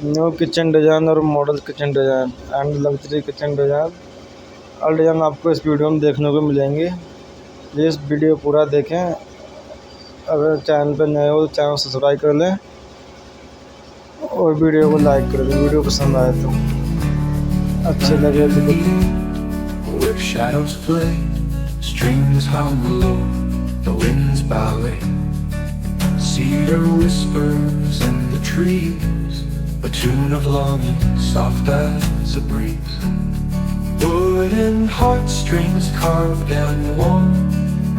New kitchen design और model kitchen design and luxury kitchen design, और design आपको इस वीडियो में देखने को मिलेंगे। प्लीज़ वीडियो पूरा देखें। अगर चैनल पर नए हो तो चैनल सब्सक्राइब कर लें और वीडियो को लाइक कर दें। वीडियो पसंद आए तो, अच्छे लगे तो। Where shadows play, strings hum low, the winds ballet. Cedar whispers in the trees, a tune of longing, soft as a breeze. Wooden heartstrings carved and worn,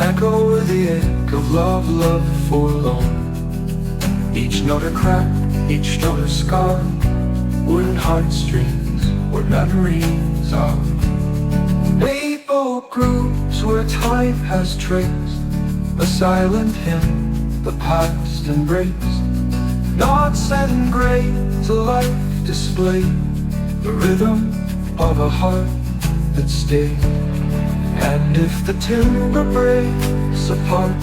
echo the ache of love, love forlorn. Each note a crack, each note a scar, wooden heartstrings where memories are. Maple grooves where time has traced a silent hymn the past embraced. Knots and grains a life display, the rhythm of a heart that stayed. And if the timber breaks apart,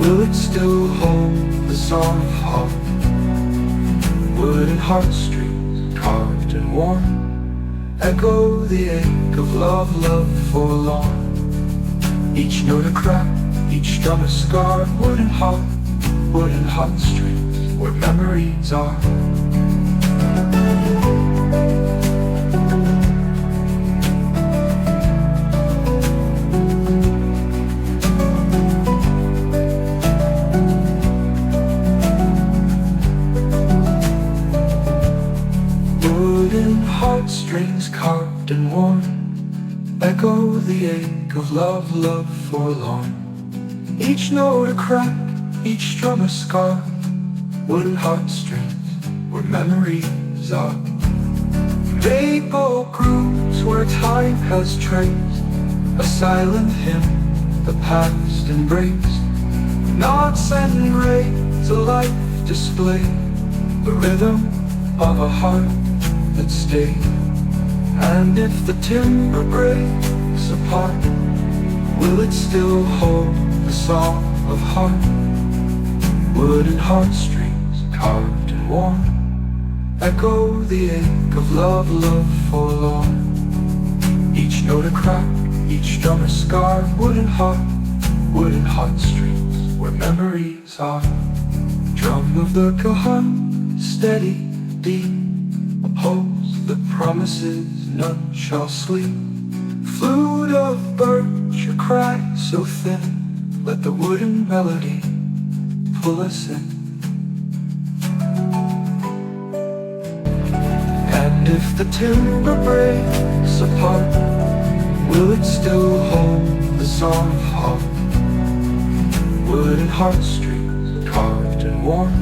will it still hold the song of heart? Wooden heartstrings carved and worn, echo the ache of love, love forlorn. Each note a crack, each drum a scar, wooden heartstrings where memories are. Wooden heartstrings carved and worn, echo the ache of love, love forlorn. Each note a crack, each drum a scar, wooden heartstrings where memories are. Maple grooves where time has traced a silent hymn the past embraced. Knots and grains a life display, the rhythm of a heart that stayed. And if the timber breaks apart, will it still hold the song of heart? Wooden heartstrings carved and worn, echo the ache of love, love forlorn. Each note a crack, each drum a scar, wooden heartstrings where memories are. Drum of the Kohan, steady, deep, upholds the promises none shall sleep. Flute of birch, a cry so thin, let the wooden melody pull us in. And if the timber breaks apart, will it still hold the song of heart? Wooden heartstrings carved and worn,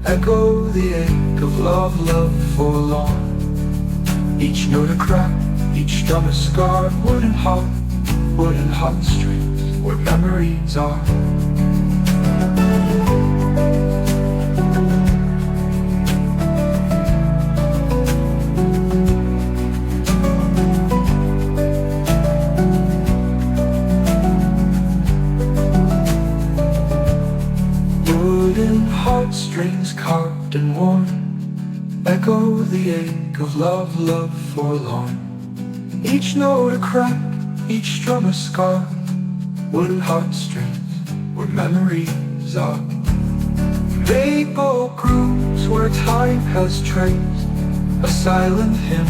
echo the ache of love, love forlorn. Each note a crack, each drum a scar, wooden heartstrings where memories are. Wooden heartstrings carved and worn, echo the ache of love, love forlorn. Each note a crack, each drum a scar, wooden heartstrings where memories are. Maple grooves where time has traced a silent hymn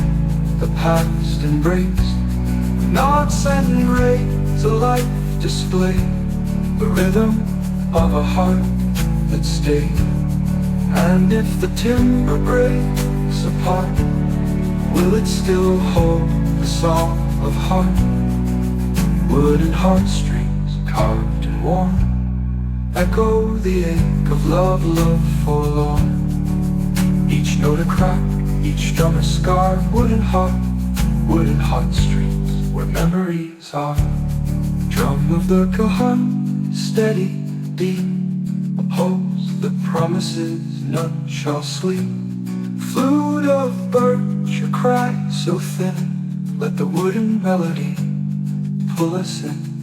the past embraced. Knots and grains a life display, the rhythm of a heart that stayed. And if the timber breaks apart, will it still hold the song of heart? Wooden heartstrings carved and worn, echo the ache of love, love forlorn. Each note a crack, each drum a scar, wooden heartstrings where memories are. Drum of the Kohan, steady, deep, upholds the promises none shall sleep. Flute of birch, a cry so thin, let the wooden melody pull us in.